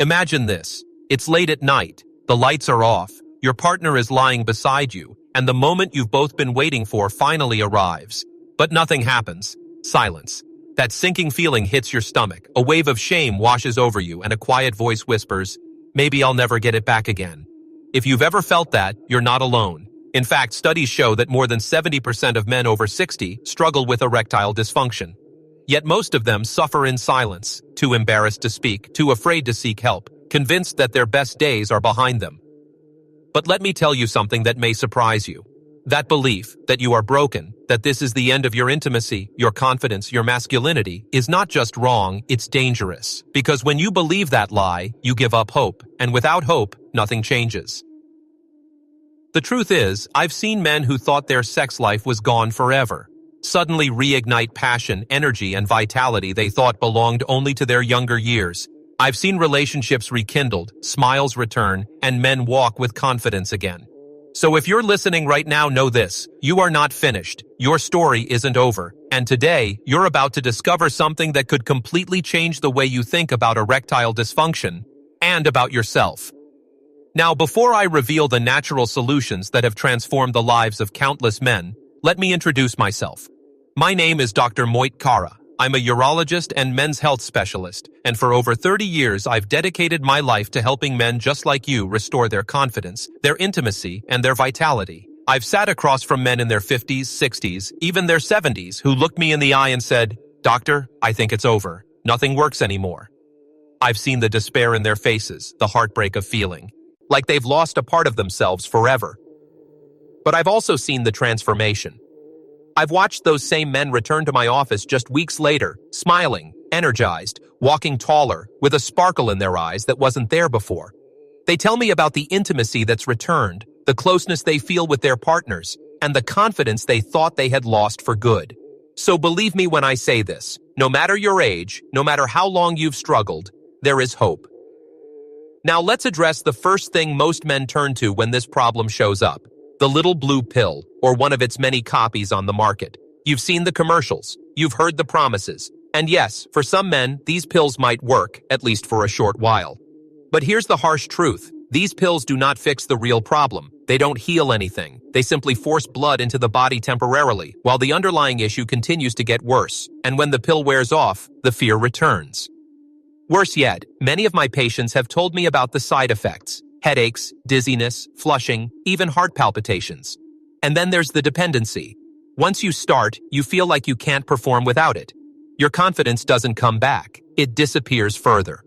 Imagine this. It's late at night, the lights are off, your partner is lying beside you, and the moment you've both been waiting for finally arrives. But nothing happens. Silence. That sinking feeling hits your stomach, a wave of shame washes over you, and a quiet voice whispers, "Maybe I'll never get it back again." If you've ever felt that, you're not alone. In fact, studies show that more than 70% of men over 60 struggle with erectile dysfunction. Yet most of them suffer in silence, too embarrassed to speak, too afraid to seek help, convinced that their best days are behind them. But let me tell you something that may surprise you. That belief, that you are broken, that this is the end of your intimacy, your confidence, your masculinity, is not just wrong, it's dangerous. Because when you believe that lie, you give up hope, and without hope, nothing changes. The truth is, I've seen men who thought their sex life was gone forever. Suddenly reignite passion, energy, and vitality they thought belonged only to their younger years. I've seen relationships rekindled, smiles return, and men walk with confidence again. So if you're listening right now, know this: you are not finished, your story isn't over, and today, you're about to discover something that could completely change the way you think about erectile dysfunction and about yourself. Now, before I reveal the natural solutions that have transformed the lives of countless men, let me introduce myself. My name is Dr. Moit Kara. I'm a urologist and men's health specialist, and for over 30 years I've dedicated my life to helping men just like you restore their confidence, their intimacy, and their vitality. I've sat across from men in their 50s, 60s, even their 70s who looked me in the eye and said, "Doctor, I think it's over. Nothing works anymore." I've seen the despair in their faces, the heartbreak of feeling like they've lost a part of themselves forever. But I've also seen the transformation. I've watched those same men return to my office just weeks later, smiling, energized, walking taller, with a sparkle in their eyes that wasn't there before. They tell me about the intimacy that's returned, the closeness they feel with their partners, and the confidence they thought they had lost for good. So believe me when I say this, no matter your age, no matter how long you've struggled, there is hope. Now let's address the first thing most men turn to when this problem shows up: the little blue pill, or one of its many copies on the market. You've seen the commercials, you've heard the promises, and yes, for some men, these pills might work, at least for a short while. But here's the harsh truth: these pills do not fix the real problem. They don't heal anything. They simply force blood into the body temporarily, while the underlying issue continues to get worse, and when the pill wears off, the fear returns. Worse yet, many of my patients have told me about the side effects: headaches, dizziness, flushing, even heart palpitations. And then there's the dependency. Once you start, you feel like you can't perform without it. Your confidence doesn't come back. It disappears further.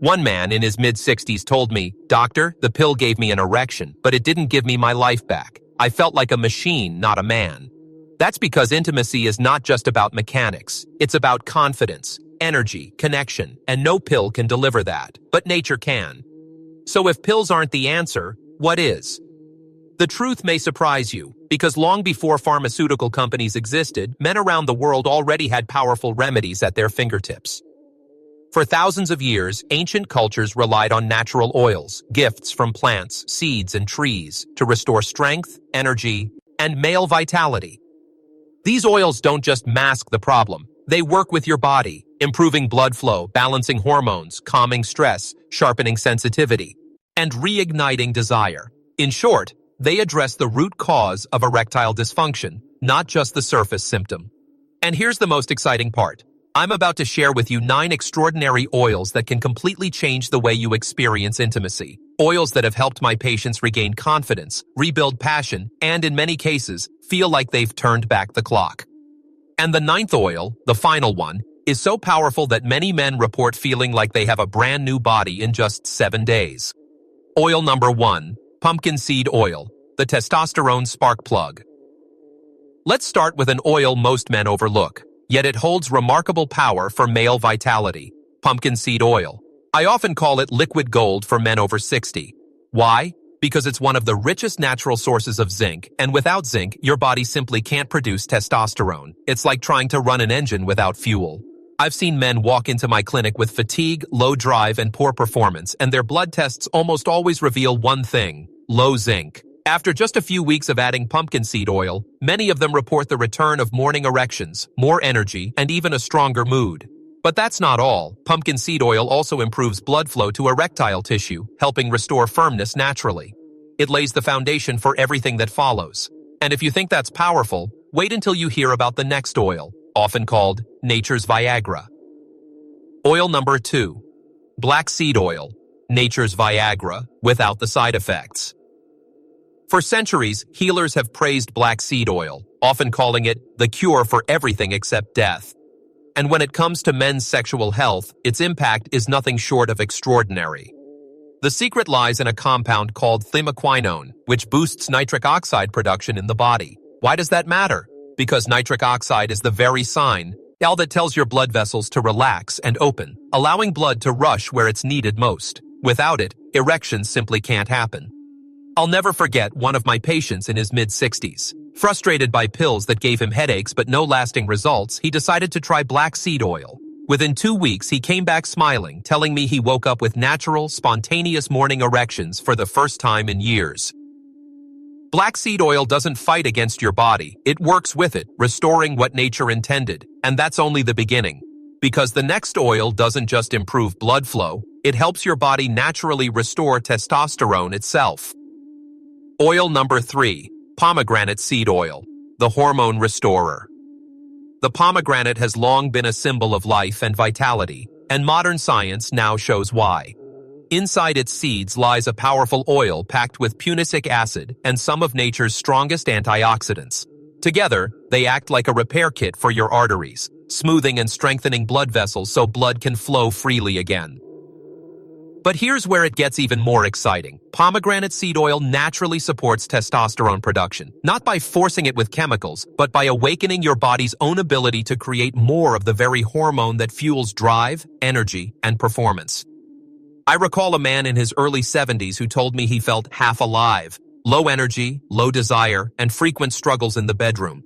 One man in his mid-60s told me, "Doctor, the pill gave me an erection, but it didn't give me my life back. I felt like a machine, not a man." That's because intimacy is not just about mechanics. It's about confidence, energy, connection, and no pill can deliver that, but nature can. So if pills aren't the answer, what is? The truth may surprise you, because long before pharmaceutical companies existed, men around the world already had powerful remedies at their fingertips. For thousands of years, ancient cultures relied on natural oils, gifts from plants, seeds, and trees, to restore strength, energy, and male vitality. These oils don't just mask the problem, they work with your body, improving blood flow, balancing hormones, calming stress, sharpening sensitivity, and reigniting desire. In short, they address the root cause of erectile dysfunction, not just the surface symptom. And here's the most exciting part. I'm about to share with you 9 extraordinary oils that can completely change the way you experience intimacy. Oils that have helped my patients regain confidence, rebuild passion, and in many cases, feel like they've turned back the clock. And the 9th oil, the final one, is so powerful that many men report feeling like they have a brand new body in just 7 days. Oil number 1, pumpkin seed oil, the testosterone spark plug. Let's start with an oil most men overlook, yet it holds remarkable power for male vitality: pumpkin seed oil. I often call it liquid gold for men over 60. Why? Because it's one of the richest natural sources of zinc, and without zinc, your body simply can't produce testosterone. It's like trying to run an engine without fuel. I've seen men walk into my clinic with fatigue, low drive, and poor performance, and their blood tests almost always reveal one thing: low zinc. After just a few weeks of adding pumpkin seed oil, many of them report the return of morning erections, more energy, and even a stronger mood. But that's not all. Pumpkin seed oil also improves blood flow to erectile tissue, helping restore firmness naturally. It lays the foundation for everything that follows. And if you think that's powerful, wait until you hear about the next oil, often called nature's Viagra. Oil number 2. Black seed oil, nature's Viagra, without the side effects. For centuries, healers have praised black seed oil, often calling it the cure for everything except death. And when it comes to men's sexual health, its impact is nothing short of extraordinary. The secret lies in a compound called thimaquinone, which boosts nitric oxide production in the body. Why does that matter? Because nitric oxide is the very sign that tells your blood vessels to relax and open, allowing blood to rush where it's needed most. Without it, erections simply can't happen. I'll never forget one of my patients in his mid-60s. Frustrated by pills that gave him headaches but no lasting results, he decided to try black seed oil. Within 2 weeks, he came back smiling, telling me he woke up with natural, spontaneous morning erections for the first time in years. Black seed oil doesn't fight against your body, it works with it, restoring what nature intended. And that's only the beginning. Because the next oil doesn't just improve blood flow, it helps your body naturally restore testosterone itself. Oil number 3. Pomegranate seed oil, the hormone restorer. The pomegranate has long been a symbol of life and vitality, and modern science now shows why. Inside its seeds lies a powerful oil packed with punicic acid and some of nature's strongest antioxidants. Together, they act like a repair kit for your arteries, smoothing and strengthening blood vessels so blood can flow freely again. But here's where it gets even more exciting. Pomegranate seed oil naturally supports testosterone production, not by forcing it with chemicals, but by awakening your body's own ability to create more of the very hormone that fuels drive, energy, and performance. I recall a man in his early 70s who told me he felt half alive, low energy, low desire, and frequent struggles in the bedroom.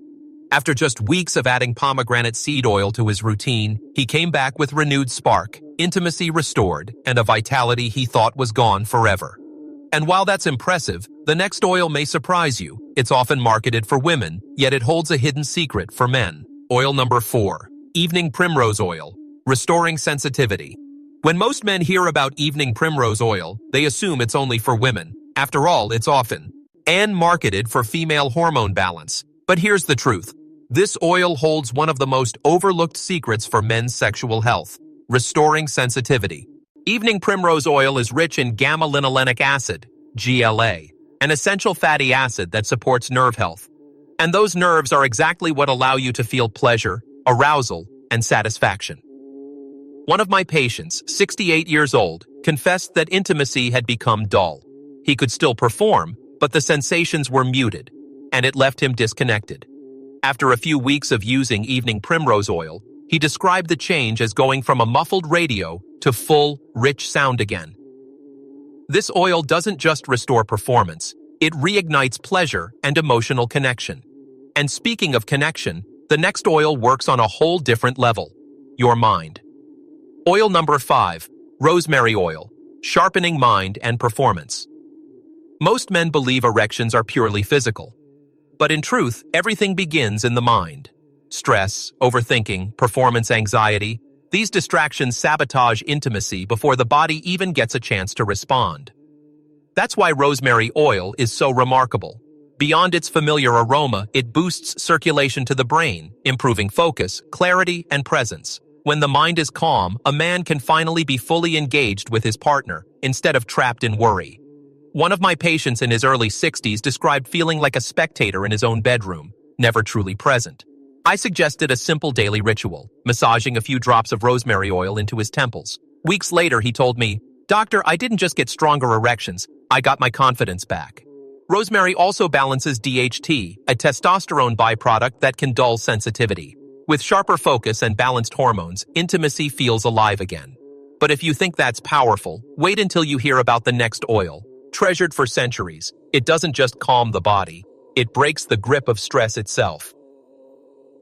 After just weeks of adding pomegranate seed oil to his routine, he came back with renewed spark, intimacy restored, and a vitality he thought was gone forever. And while that's impressive, the next oil may surprise you. It's often marketed for women, yet it holds a hidden secret for men. Oil number 4. Evening primrose oil, restoring sensitivity. When most men hear about evening primrose oil, they assume it's only for women. After all, it's often and marketed for female hormone balance. But here's the truth. This oil holds one of the most overlooked secrets for men's sexual health, restoring sensitivity. Evening primrose oil is rich in gamma-linolenic acid, GLA, an essential fatty acid that supports nerve health. And those nerves are exactly what allow you to feel pleasure, arousal, and satisfaction. One of my patients, 68 years old, confessed that intimacy had become dull. He could still perform, but the sensations were muted, and it left him disconnected. After a few weeks of using evening primrose oil, he described the change as going from a muffled radio to full, rich sound again. This oil doesn't just restore performance, it reignites pleasure and emotional connection. And speaking of connection, the next oil works on a whole different level, your mind. Oil number 5, rosemary oil, sharpening mind and performance. Most men believe erections are purely physical. But in truth, everything begins in the mind. Stress, overthinking, performance anxiety, these distractions sabotage intimacy before the body even gets a chance to respond. That's why rosemary oil is so remarkable. Beyond its familiar aroma, it boosts circulation to the brain, improving focus, clarity, and presence. When the mind is calm, a man can finally be fully engaged with his partner, instead of trapped in worry. One of my patients in his early 60s described feeling like a spectator in his own bedroom, never truly present. I suggested a simple daily ritual, massaging a few drops of rosemary oil into his temples. Weeks later, he told me, "Doctor, I didn't just get stronger erections, I got my confidence back." Rosemary also balances DHT, a testosterone byproduct that can dull sensitivity. With sharper focus and balanced hormones, intimacy feels alive again. But if you think that's powerful, wait until you hear about the next oil. Treasured for centuries, it doesn't just calm the body, it breaks the grip of stress itself.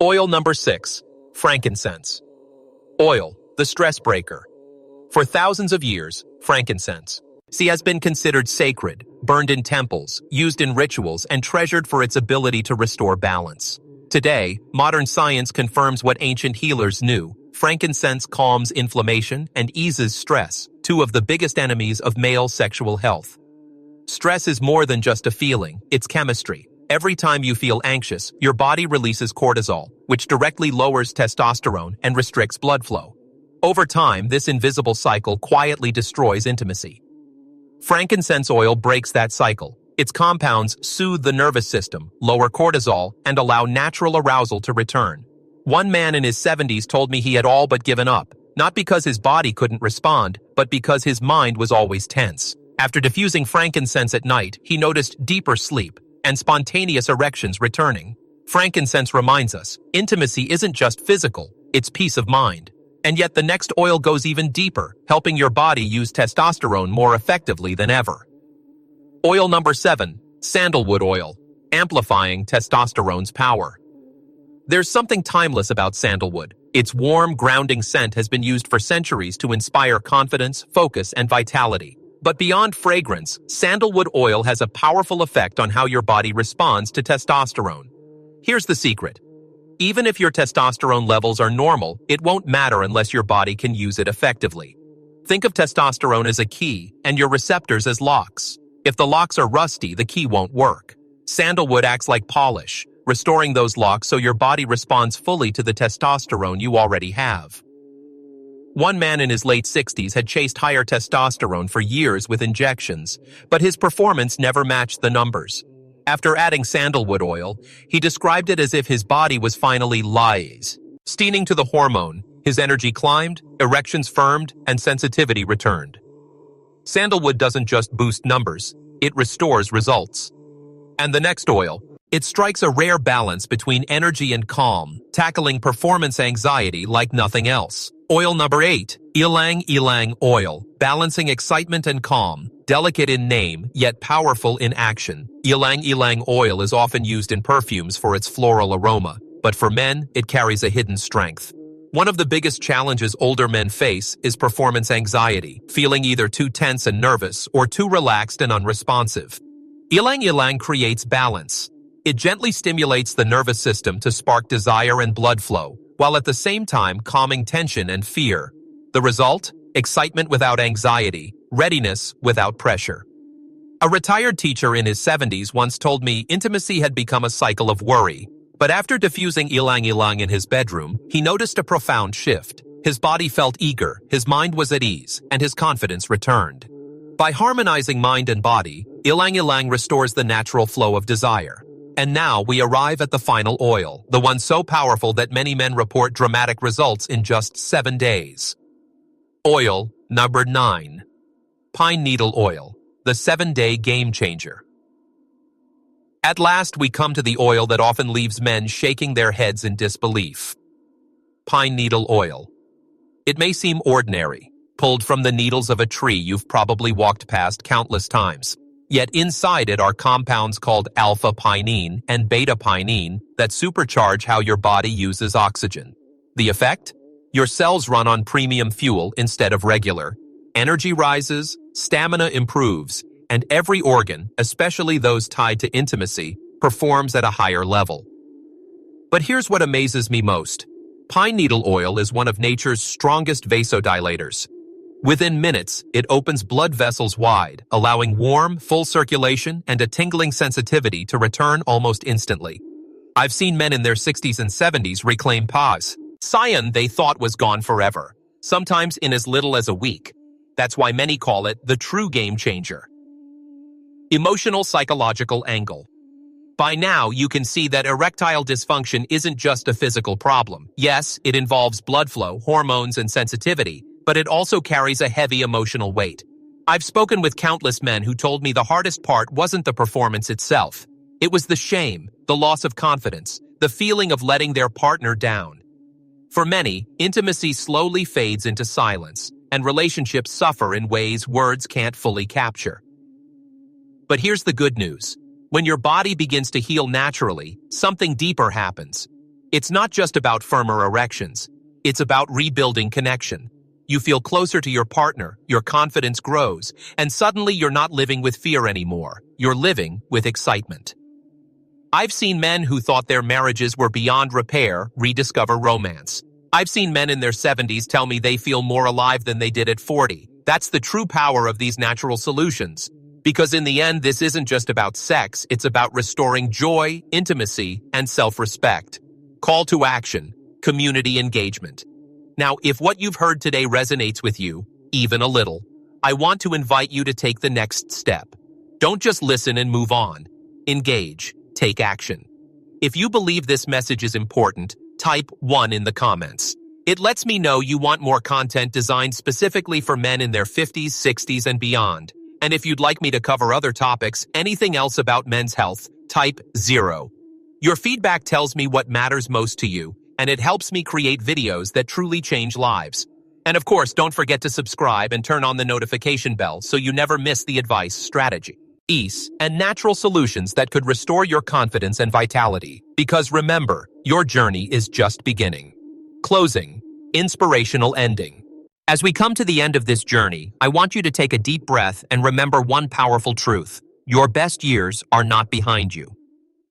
Oil number 6, frankincense. Oil, the stress breaker. For thousands of years, frankincense has been considered sacred, burned in temples, used in rituals, and treasured for its ability to restore balance. Today, modern science confirms what ancient healers knew. Frankincense calms inflammation and eases stress, two of the biggest enemies of male sexual health. Stress is more than just a feeling, it's chemistry. Every time you feel anxious, your body releases cortisol, which directly lowers testosterone and restricts blood flow. Over time, this invisible cycle quietly destroys intimacy. Frankincense oil breaks that cycle. Its compounds soothe the nervous system, lower cortisol, and allow natural arousal to return. One man in his 70s told me he had all but given up, not because his body couldn't respond, but because his mind was always tense. After diffusing frankincense at night, he noticed deeper sleep and spontaneous erections returning. Frankincense reminds us, intimacy isn't just physical, it's peace of mind. And yet the next oil goes even deeper, helping your body use testosterone more effectively than ever. Oil number 7, sandalwood oil, amplifying testosterone's power. There's something timeless about sandalwood. Its warm, grounding scent has been used for centuries to inspire confidence, focus, and vitality. But beyond fragrance, sandalwood oil has a powerful effect on how your body responds to testosterone. Here's the secret. Even if your testosterone levels are normal, it won't matter unless your body can use it effectively. Think of testosterone as a key and your receptors as locks. If the locks are rusty, the key won't work. Sandalwood acts like polish, restoring those locks so your body responds fully to the testosterone you already have. One man in his late 60s had chased higher testosterone for years with injections, but his performance never matched the numbers. After adding sandalwood oil, he described it as if his body was finally steaming to the hormone. His energy climbed, erections firmed, and sensitivity returned. Sandalwood doesn't just boost numbers, it restores results. And the next oil, it strikes a rare balance between energy and calm, tackling performance anxiety like nothing else. Oil number 8, ylang ylang oil, balancing excitement and calm, delicate in name, yet powerful in action. Ylang ylang oil is often used in perfumes for its floral aroma, but for men, it carries a hidden strength. One of the biggest challenges older men face is performance anxiety, feeling either too tense and nervous or too relaxed and unresponsive. Ylang ylang creates balance. It gently stimulates the nervous system to spark desire and blood flow, while at the same time calming tension and fear. The result? Excitement without anxiety, readiness without pressure. A retired teacher in his 70s once told me intimacy had become a cycle of worry, but after diffusing ylang ylang in his bedroom, he noticed a profound shift. His body felt eager, his mind was at ease, and his confidence returned. By harmonizing mind and body, ylang ylang restores the natural flow of desire. And now we arrive at the final oil, the one so powerful that many men report dramatic results in just 7 days. Oil number 9. Pine needle oil, the 7-day game changer. At last we come to the oil that often leaves men shaking their heads in disbelief. Pine needle oil. It may seem ordinary, pulled from the needles of a tree you've probably walked past countless times. Yet inside it are compounds called alpha-pinene and beta-pinene that supercharge how your body uses oxygen. The effect? Your cells run on premium fuel instead of regular. Energy rises, stamina improves, and every organ, especially those tied to intimacy, performs at a higher level. But here's what amazes me most. Pine needle oil is one of nature's strongest vasodilators. Within minutes, it opens blood vessels wide, allowing warm, full circulation and a tingling sensitivity to return almost instantly. I've seen men in their 60s and 70s reclaim cyan they thought was gone forever, sometimes in as little as a week. That's why many call it the true game changer. Emotional psychological angle. By now, you can see that erectile dysfunction isn't just a physical problem. Yes, it involves blood flow, hormones, and sensitivity, but it also carries a heavy emotional weight. I've spoken with countless men who told me the hardest part wasn't the performance itself. It was the shame, the loss of confidence, the feeling of letting their partner down. For many, intimacy slowly fades into silence, and relationships suffer in ways words can't fully capture. But here's the good news. When your body begins to heal naturally, something deeper happens. It's not just about firmer erections. It's about rebuilding connection. You feel closer to your partner, your confidence grows, and suddenly you're not living with fear anymore. You're living with excitement. I've seen men who thought their marriages were beyond repair rediscover romance. I've seen men in their 70s tell me they feel more alive than they did at 40. That's the true power of these natural solutions. Because in the end, this isn't just about sex, it's about restoring joy, intimacy, and self-respect. Call to action, community engagement. Now, if what you've heard today resonates with you, even a little, I want to invite you to take the next step. Don't just listen and move on. Engage, take action. If you believe this message is important, type 1 in the comments. It lets me know you want more content designed specifically for men in their 50s, 60s, and beyond. And if you'd like me to cover other topics, anything else about men's health, type 0. Your feedback tells me what matters most to you, and it helps me create videos that truly change lives. And of course, don't forget to subscribe and turn on the notification bell so you never miss the advice, strategy, ease, and natural solutions that could restore your confidence and vitality. Because remember, your journey is just beginning. Closing, inspirational ending. As we come to the end of this journey, I want you to take a deep breath and remember one powerful truth. Your best years are not behind you.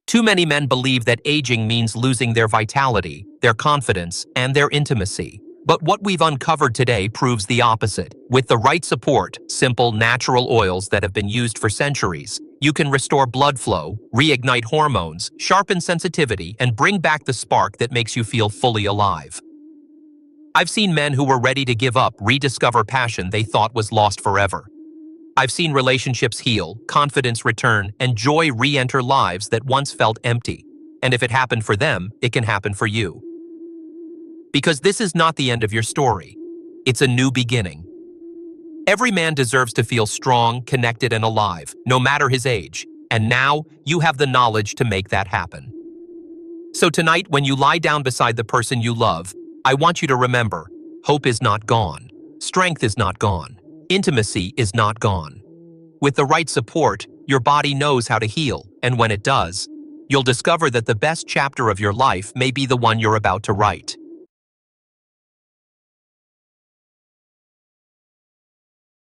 Too many men believe that aging means losing their vitality, their confidence, and their intimacy. But what we've uncovered today proves the opposite. With the right support, simple, natural oils that have been used for centuries, you can restore blood flow, reignite hormones, sharpen sensitivity, and bring back the spark that makes you feel fully alive. I've seen men who were ready to give up rediscover passion they thought was lost forever. I've seen relationships heal, confidence return, and joy re-enter lives that once felt empty. And if it happened for them, it can happen for you. Because this is not the end of your story. It's a new beginning. Every man deserves to feel strong, connected, and alive, no matter his age. And now, you have the knowledge to make that happen. So tonight, when you lie down beside the person you love, I want you to remember, hope is not gone. Strength is not gone. Intimacy is not gone. With the right support, your body knows how to heal, and when it does, you'll discover that the best chapter of your life may be the one you're about to write.